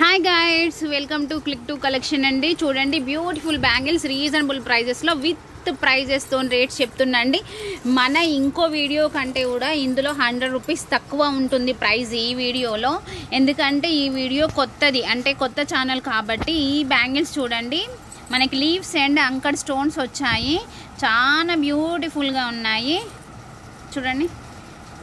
Hi guys, welcome to click to collection అండి. చూడండి, beautiful bangles reasonable ప్రైజెస్లో with ప్రైజెస్తో రేట్స్ చెప్తుండండి. మన ఇంకో వీడియో కంటే కూడా ఇందులో 100 రూపీస్ తక్కువ ఉంటుంది ప్రైస్ ఈ వీడియోలో. ఎందుకంటే ఈ వీడియో కొత్తది, అంటే కొత్త ఛానల్ కాబట్టి. ఈ బ్యాంగిల్స్ చూడండి, మనకి లీవ్స్ అండ్ అంకడ్ స్టోన్స్ వచ్చాయి. చాలా బ్యూటిఫుల్గా ఉన్నాయి. చూడండి,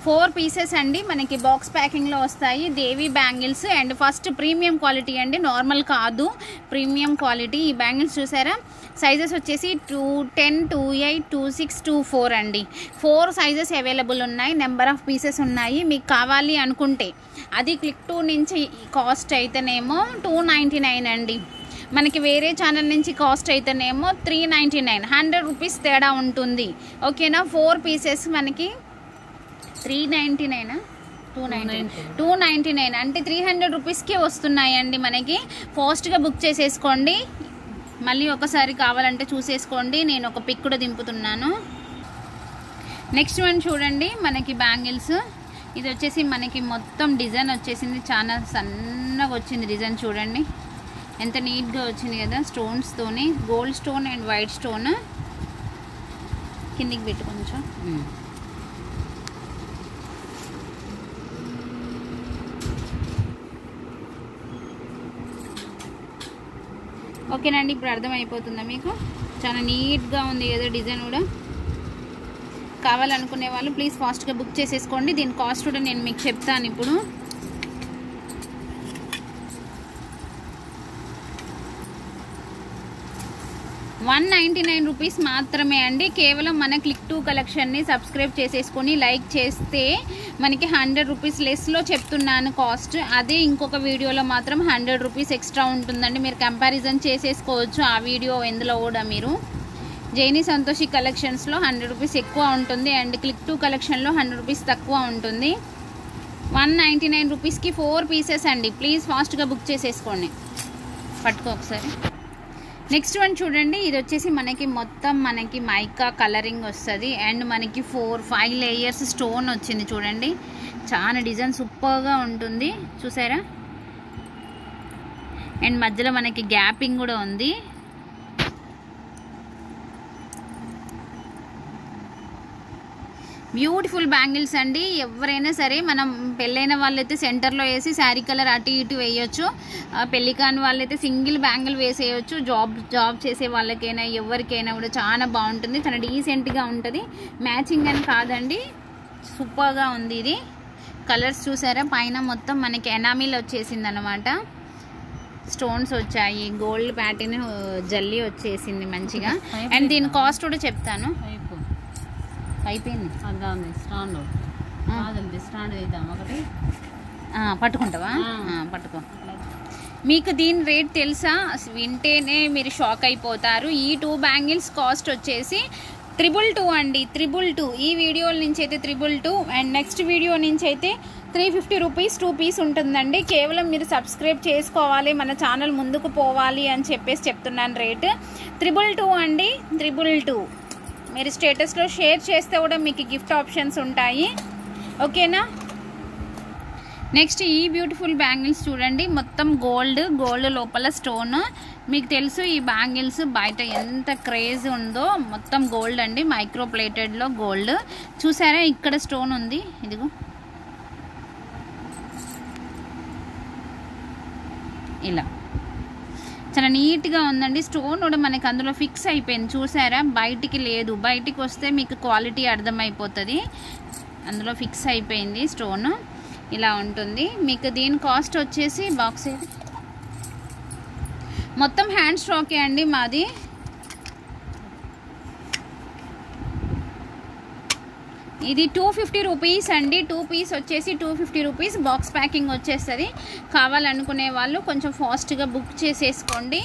4 పీసెస్ అండి, మనకి బాక్స్ ప్యాకింగ్లో వస్తాయి. Devi bangles and first premium quality అండి, నార్మల్ కాదు, ప్రీమియం క్వాలిటీ. ఈ బ్యాంగిల్స్ చూసారా, సైజెస్ వచ్చేసి 210, 28, 26, 24 అండి. 4 సైజెస్ అవైలబుల్ ఉన్నాయి. నెంబర్ ఆఫ్ పీసెస్ ఉన్నాయి. మీకు కావాలి అనుకుంటే అది క్లిక్ టు నుంచి కాస్ట్ అయితేనేమో 299 అండి. మనకి వేరే ఛానల్ నుంచి కాస్ట్ అయితేనేమో 399, 100 రూపీస్ తేడా ఉంటుంది. ఓకేనా. 4 పీసెస్ మనకి 399, 299 అంటే 300 రూపీస్కే వస్తున్నాయండి మనకి. ఫాస్ట్గా బుక్ చేసేసుకోండి. మళ్ళీ ఒకసారి కావాలంటే చూసేసుకోండి. నేను ఒక పిక్ కూడా దింపుతున్నాను. నెక్స్ట్ వన్ చూడండి, మనకి బ్యాంగిల్స్. ఇది వచ్చేసి మనకి మొత్తం డిజైన్ వచ్చేసింది, చాలా సన్నగా వచ్చింది డిజైన్. చూడండి ఎంత నీట్గా వచ్చింది కదా, స్టోన్స్తోని, gold stone and white stone. కిందికి పెట్టు కొంచెం. ఓకేనండి, ఇప్పుడు అర్థమైపోతుందా మీకు? చాలా నీట్గా ఉంది కదా డిజైన్ కూడా. కావాలనుకునే వాళ్ళు ప్లీజ్ ఫాస్ట్గా బుక్ చేసేసుకోండి. దీని కాస్ట్ కూడా నేను మీకు చెప్తాను ఇప్పుడు. ₹199 మాత్రమే అండి. కేవలం మన క్లిక్ టు కలెక్షన్ని సబ్స్క్రైబ్ చేసేసుకొని లైక్ చేస్తే మనకి 100 రూపీస్ లెస్లో చెప్తున్నాను కాస్ట్. అదే ఇంకొక వీడియోలో మాత్రం 100 రూపీస్ ఎక్స్ట్రా ఉంటుందండి. మీరు కంపారిజన్ చేసేసుకోవచ్చు ఆ వీడియో ఎందులో కూడా. మీరు జైని సంతోషి కలెక్షన్స్లో 100 రూపీస్ ఎక్కువ ఉంటుంది అండ్ క్లిక్ టు కలెక్షన్లో 100 రూపీస్ తక్కువ ఉంటుంది. 199 రూపీస్కి 4 పీసెస్ అండి. ప్లీజ్ ఫాస్ట్గా బుక్ చేసేసుకోండి. పట్టుకో ఒకసారి. నెక్స్ట్ వన్ చూడండి, ఇది వచ్చేసి మనకి మొత్తం మనకి మైకా కలరింగ్ వస్తుంది అండ్ మనకి 4-5 లేయర్స్ స్టోన్ వచ్చింది. చూడండి, చాలా డిజైన్ సూపర్గా ఉంటుంది. చూసారా, అండ్ మధ్యలో మనకి గ్యాపింగ్ కూడా ఉంది. బ్యూటిఫుల్ బ్యాంగిల్స్ అండి. ఎవరైనా సరే, మనం పెళ్ళైన వాళ్ళైతే సెంటర్లో వేసి శారీ కలర్ అటు ఇటు వేయచ్చు. పెళ్ళి కాని వాళ్ళైతే సింగిల్ బ్యాంగిల్ వేసేయచ్చు. జాబ్ చేసే వాళ్ళకైనా ఎవరికైనా కూడా చాలా బాగుంటుంది. చాలా డీసెంట్గా ఉంటుంది. మ్యాచింగ్ అని కాదండి, సూపర్గా ఉంది. ఇది కలర్స్ చూసారా, పైన మొత్తం మనకి ఎనామిల్ వచ్చేసింది అనమాట. స్టోన్స్ వచ్చాయి, గోల్డ్ ప్యాటర్న్ జల్లి వచ్చేసింది మంచిగా. అండ్ దీని కాస్ట్ కూడా చెప్తాను. అయిపోయింది, స్టాండ్ వేద్దాం ఒకటి. పట్టుకుంటావా? పట్టుకో. మీకు దీని రేట్ తెలుసా? వింటేనే మీరు షాక్ అయిపోతారు. ఈ 2 బ్యాంగిల్స్ కాస్ట్ వచ్చేసి 222 అండి. 222. ఈ వీడియోల నుంచి అయితే 222 అండ్ నెక్స్ట్ వీడియో నుంచి అయితే 350 రూపీస్ 2 పీస్ ఉంటుందండి. కేవలం మీరు సబ్స్క్రైబ్ చేసుకోవాలి, మన ఛానల్ ముందుకు పోవాలి అని చెప్పేసి చెప్తున్నాను. రేట్ 222 అండి. 222. మీరు స్టేటస్లో షేర్ చేస్తే కూడా మీకు గిఫ్ట్ ఆప్షన్స్ ఉంటాయి. ఓకేనా. నెక్స్ట్ ఈ బ్యూటిఫుల్ బ్యాంగిల్స్ చూడండి, మొత్తం గోల్డ్ లోపల స్టోన్. మీకు తెలుసు ఈ బ్యాంగిల్స్ బయట ఎంత క్రేజ్ ఉందో. మొత్తం గోల్డ్ అండి, మైక్రో ప్లేటెడ్లో గోల్డ్. చూసారా, ఇక్కడ స్టోన్ ఉంది, ఇదిగో ఇలా. చాలా నీట్గా ఉందండి. స్టోన్ కూడా మనకి అందులో ఫిక్స్ అయిపోయింది. చూసారా, బయటికి లేదు. బయటికి వస్తే మీకు క్వాలిటీ అర్థమైపోతుంది. అందులో ఫిక్స్ అయిపోయింది స్టోన్. ఇలా ఉంటుంది. మీకు దీని కాస్ట్ వచ్చేసి బాక్స్ ఇది మొత్తం హ్యాండ్ స్టాకే అండి మాది. ఇది 250 రూపీస్ అండి. 2 పీస్ వచ్చేసి 250 రూపీస్. బాక్స్ ప్యాకింగ్ వచ్చేస్తుంది. కావాలనుకునే వాళ్ళు కొంచెం ఫాస్ట్గా బుక్ చేసేసుకోండి.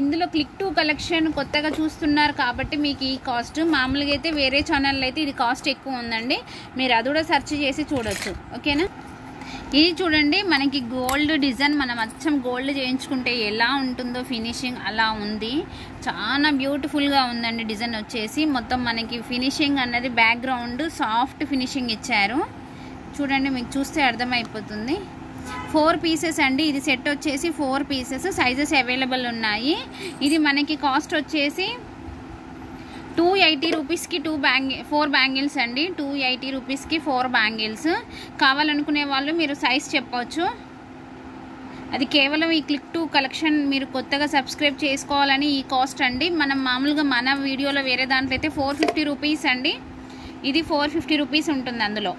ఇందులో క్లిక్ టు కలెక్షన్ కొత్తగా చూస్తున్నారు కాబట్టి మీకు ఈ కాస్ట్. మామూలుగా అయితే వేరే ఛానల్లో అయితే ఇది కాస్ట్ ఎక్కువ ఉందండి. మీరు అది కూడా సెర్చ్ చేసి చూడొచ్చు. ఓకేనా. ఇది చూడండి, మనకి గోల్డ్ డిజైన్. మనం అచ్చం గోల్డ్ చేయించుకుంటే ఎలా ఉంటుందో ఫినిషింగ్ అలా ఉంది. చాలా బ్యూటిఫుల్గా ఉందండి డిజైన్ వచ్చేసి. మొత్తం మనకి ఫినిషింగ్ అన్నది బ్యాక్గ్రౌండ్ సాఫ్ట్ ఫినిషింగ్ ఇచ్చారు. చూడండి, మీకు చూస్తే అర్థమైపోతుంది. 4 పీసెస్ అండి. ఇది సెట్ వచ్చేసి 4 పీసెస్, సైజెస్ అవైలబుల్ ఉన్నాయి. ఇది మనకి కాస్ట్ వచ్చేసి 280 రూపీస్కి 4 బ్యాంగిల్స్ అండి. 280 రూపీస్కి 4 బ్యాంగిల్స్. కావాలనుకునే వాళ్ళు మీరు సైజ్ చెప్పవచ్చు. అది కేవలం ఈ క్లిక్ టు కలెక్షన్ మీరు కొత్తగా సబ్స్క్రైబ్ చేసుకోవాలని ఈ కాస్ట్ అండి. మనం మామూలుగా మన వీడియోలో వేరే దాంట్లో అయితే 450 రూపీస్ అండి. ఇది 450 రూపీస్ ఉంటుంది. అందులో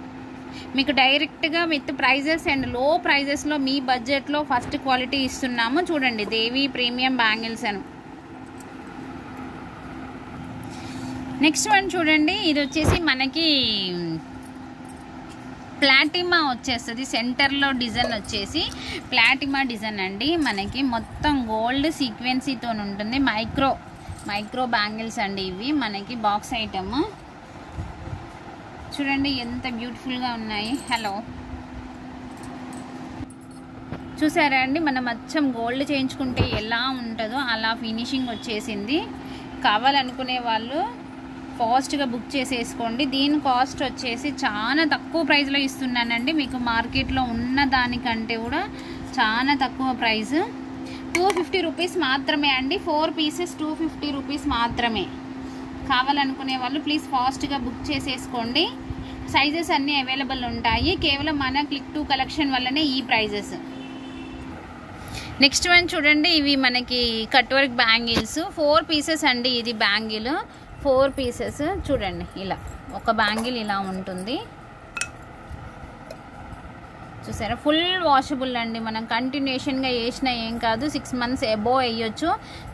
మీకు డైరెక్ట్గా విత్ ప్రైజెస్ అండ్ లో ప్రైజెస్లో మీ బడ్జెట్లో ఫస్ట్ క్వాలిటీ ఇస్తున్నాము. చూడండి, దేవి ప్రీమియం బ్యాంగిల్స్ అని. నెక్స్ట్ వన్ చూడండి, ఇది వచ్చేసి మనకి ప్లాటిమా వచ్చేస్తుంది. సెంటర్లో డిజైన్ వచ్చేసి ప్లాటిమా డిజైన్ అండి. మనకి మొత్తం గోల్డ్ సీక్వెన్సీతో ఉంటుంది. మైక్రో బ్యాంగిల్స్ అండి. ఇవి మనకి బాక్స్ ఐటమ్. చూడండి ఎంత బ్యూటిఫుల్గా ఉన్నాయి. హలో, చూసారా అండి, మనం అచ్చం గోల్డ్ చేయించుకుంటే ఎలా ఉంటుందో అలా ఫినిషింగ్ వచ్చేసింది. కావాలనుకునే వాళ్ళు ఫాస్ట్గా బుక్ చేసేసుకోండి. దీని కాస్ట్ వచ్చేసి చాలా తక్కువ ప్రైస్లో ఇస్తున్నానండి. మీకు మార్కెట్లో ఉన్న దానికంటే కూడా చాలా తక్కువ ప్రైస్. 250 రూపీస్ మాత్రమే అండి. 4 పీసెస్ 250 రూపీస్ మాత్రమే. కావాలనుకునే వాళ్ళు ప్లీజ్ ఫాస్ట్గా బుక్ చేసేసుకోండి. సైజెస్ అన్నీ అవైలబుల్ ఉంటాయి. కేవలం మన క్లిక్ టు కలెక్షన్ వల్లనే ఈ ప్రైజెస్. నెక్స్ట్ వన్ చూడండి, ఇవి మనకి కట్ వర్క్ బ్యాంగిల్స్. 4 పీసెస్ అండి. ఇది బ్యాంగిల్ 4 పీసెస్. చూడండి, ఇలా ఒక బ్యాంగిల్ ఇలా ఉంటుంది. చూసారా, ఫుల్ వాషబుల్ అండి. మనం కంటిన్యూషన్గా వేసినా ఏం కాదు. 6 మంత్స్ అబోవ్ వేయొచ్చు.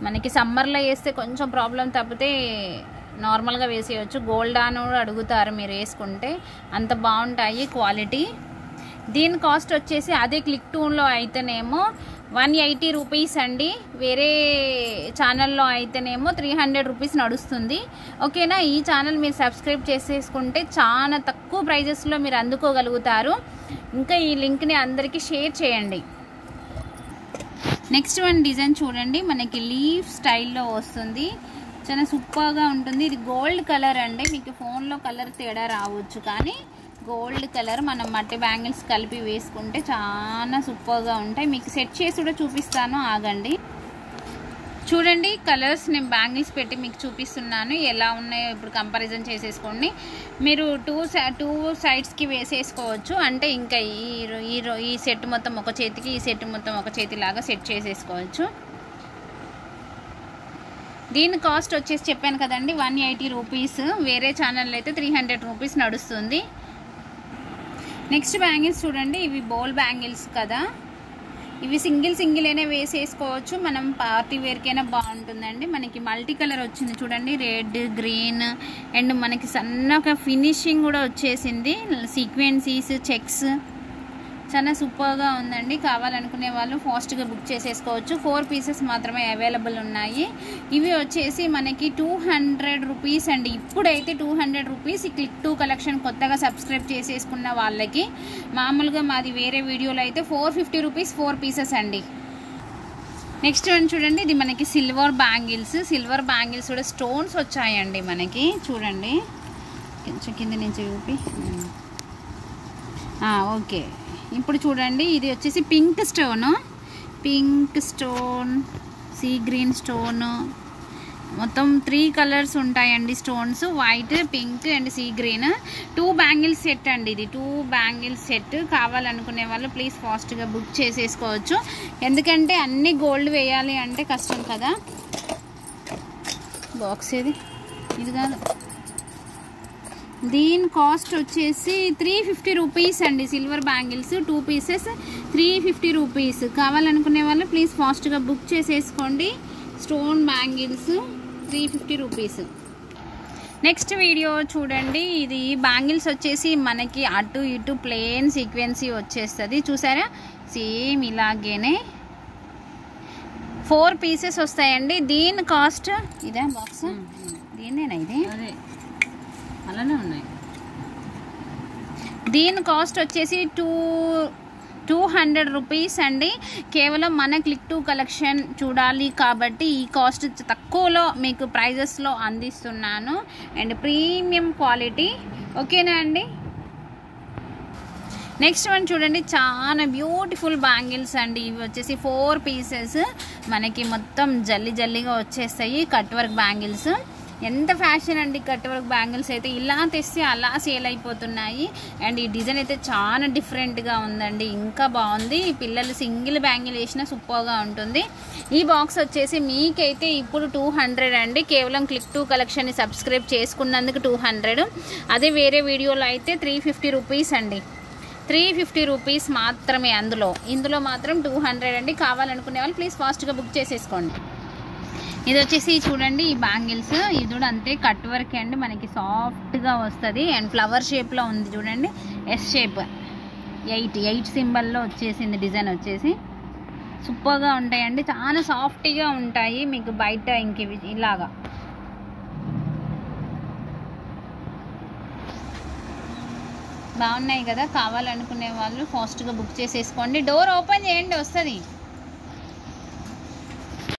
మనకి సమ్మర్లో వేస్తే కొంచెం ప్రాబ్లం, తప్పితే నార్మల్గా వేసేయచ్చు. గోల్డ్ అని కూడా అడుగుతారు మీరు వేసుకుంటే, అంత బాగుంటాయి క్వాలిటీ. దీని కాస్ట్ వచ్చేసి అదే క్లిక్ టూన్లో అయితేనేమో 180 రూపీస్ అండి. వేరే ఛానల్లో అయితేనేమో 300 రూపీస్ నడుస్తుంది. ఓకేనా, ఈ ఛానల్ మీరు సబ్స్క్రైబ్ చేసేసుకుంటే చాలా తక్కువ ప్రైజెస్లో మీరు అందుకోగలుగుతారు. ఇంకా ఈ లింక్ని అందరికీ షేర్ చేయండి. నెక్స్ట్ వన్ డిజైన్ చూడండి, మనకి లీఫ్ స్టైల్లో వస్తుంది. చాలా సూపర్గా ఉంటుంది. ఇది గోల్డ్ కలర్ అండి. మీకు ఫోన్లో కలర్ తేడా రావచ్చు, కానీ గోల్డ్ కలర్ మనం మట్టి బ్యాంగిల్స్ కలిపి వేసుకుంటే చాలా సూపర్గా ఉంటాయి. మీకు సెట్ చేసి కూడా చూపిస్తాను, ఆగండి. చూడండి, కలర్స్ నేను బ్యాంగిల్స్ పెట్టి మీకు చూపిస్తున్నాను ఎలా ఉన్నాయో. ఇప్పుడు కంపారిజన్ చేసేసుకోండి. మీరు టూ సైడ్స్కి వేసేసుకోవచ్చు. అంటే ఇంకా ఈ సెట్ మొత్తం ఒక చేతికి, ఈ సెట్ మొత్తం ఒక చేతిలాగా సెట్ చేసేసుకోవచ్చు. దీని కాస్ట్ వచ్చేసి చెప్పాను కదండి 180 రూపీస్. వేరే ఛానల్లో అయితే 300 రూపీస్ నడుస్తుంది. నెక్స్ట్ బ్యాంగిల్స్ చూడండి, ఇవి బౌల్ బ్యాంగిల్స్ కదా. ఇవి సింగిల్ అయినా వేసేసుకోవచ్చు. మనం పార్టీ వేర్కైనా బాగుంటుందండి. మనకి మల్టీ కలర్ వచ్చింది చూడండి, రెడ్, గ్రీన్ అండ్ మనకి సన్నగా ఫినిషింగ్ కూడా వచ్చేసింది. సీక్వెన్సీస్, చెక్స్ చాలా సూపర్గా ఉందండి. కావాలనుకునే వాళ్ళు ఫాస్ట్గా బుక్ చేసేసుకోవచ్చు. 4 పీసెస్ మాత్రమే అవైలబుల్ ఉన్నాయి. ఇవి వచ్చేసి మనకి 200 రూపీస్ అండి. ఇప్పుడైతే 200 రూపీస్. ఈ క్లిక్ టు కలెక్షన్ కొత్తగా సబ్స్క్రైబ్ చేసేసుకున్న వాళ్ళకి. మామూలుగా మాది వేరే వీడియోలో అయితే 450 రూపీస్ 4 పీసెస్ అండి. నెక్స్ట్ వన్ చూడండి, ఇది మనకి సిల్వర్ బ్యాంగిల్స్ కూడా స్టోన్స్ వచ్చాయండి మనకి. చూడండి, కొంచెం కింద నుంచి చూపి. ఓకే, ఇప్పుడు చూడండి, ఇది వచ్చేసి pink stone, sea green stone, మొత్తం 3 కలర్స్ ఉంటాయండి stones, white, pink and sea green. 2 bangles set అండి. ఇది 2 బ్యాంగిల్స్ సెట్. కావాలనుకునే వాళ్ళు ప్లీజ్ ఫాస్ట్గా బుక్ చేసేసుకోవచ్చు. ఎందుకంటే అన్ని గోల్డ్ వేయాలి అంటే కష్టం కదా. బాక్స్ ఇది కాదు. దీని కాస్ట్ వచ్చేసి 350 రూపీస్ అండి. Silver bangles 2 pieces 350 rupees. కావాలనుకునే వాళ్ళు ప్లీజ్ ఫాస్ట్గా బుక్ చేసేసుకోండి. Stone bangles 350 rupees. Next video చూడండి, ఇది బ్యాంగిల్స్ వచ్చేసి మనకి అటు ఇటు ప్లెయిన్ సీక్వెన్సీ వచ్చేస్తుంది. చూసారా, సేమ్ ఇలాగేనే 4 పీసెస్ వస్తాయండి. దీని కాస్ట్ ఇదే బాక్స్, దీనేనా ఇది? అలానే ఉన్నాయి. దీని కాస్ట్ వచ్చేసి 200 రూపీస్ అండి. కేవలం మన క్లిక్ టు కలెక్షన్ చూడాలి కాబట్టి ఈ కాస్ట్ తక్కువలో మీకు ప్రైజెస్లో అందిస్తున్నాను. And premium quality. ఓకేనా అండి. నెక్స్ట్ వన్ చూడండి, చాలా బ్యూటిఫుల్ బ్యాంగిల్స్ అండి. ఇవి వచ్చేసి 4 పీసెస్ మనకి మొత్తం జల్లి జల్లిగా వచ్చేస్తాయి. కట్ వర్క్ బ్యాంగిల్స్ ఎంత ఫ్యాషన్ అండి. కట్ వర్క్ బ్యాంగిల్స్ అయితే ఇలా తెస్తే అలా సేల్ అయిపోతున్నాయి. అండ్ ఈ డిజైన్ అయితే చాలా డిఫరెంట్గా ఉందండి, ఇంకా బాగుంది. పిల్లలు సింగిల్ బ్యాంగిల్ వేసినా సూపర్గా ఉంటుంది. ఈ బాక్స్ వచ్చేసి మీకైతే ఇప్పుడు 200 అండి. కేవలం క్లిక్ టు కలెక్షన్ని సబ్స్క్రైబ్ చేసుకున్నందుకు 200. అదే వేరే వీడియోలో అయితే 350 రూపీస్ అండి. 350 రూపీస్ మాత్రమే. ఇందులో మాత్రం 200 అండి. కావాలనుకునే వాళ్ళు ప్లీజ్ ఫాస్ట్గా బుక్ చేసేసుకోండి. ఇది వచ్చేసి చూడండి, ఈ బ్యాంగిల్స్ ఇది కూడా అంతే కట్ వర్క్ అండి. మనకి సాఫ్ట్గా వస్తుంది అండ్ ఫ్లవర్ షేప్లో ఉంది చూడండి. ఎస్ షేప్ 8 సింబల్లో వచ్చేసింది. డిజైన్ వచ్చేసి సూపర్గా ఉంటాయండి, చాలా సాఫ్ట్గా ఉంటాయి. మీకు బయట ఇంక ఇలాగా బాగున్నాయి కదా. కావాలనుకునే వాళ్ళు ఫాస్ట్గా బుక్ చేసేసుకోండి. డోర్ ఓపెన్ చేయండి, వస్తుంది.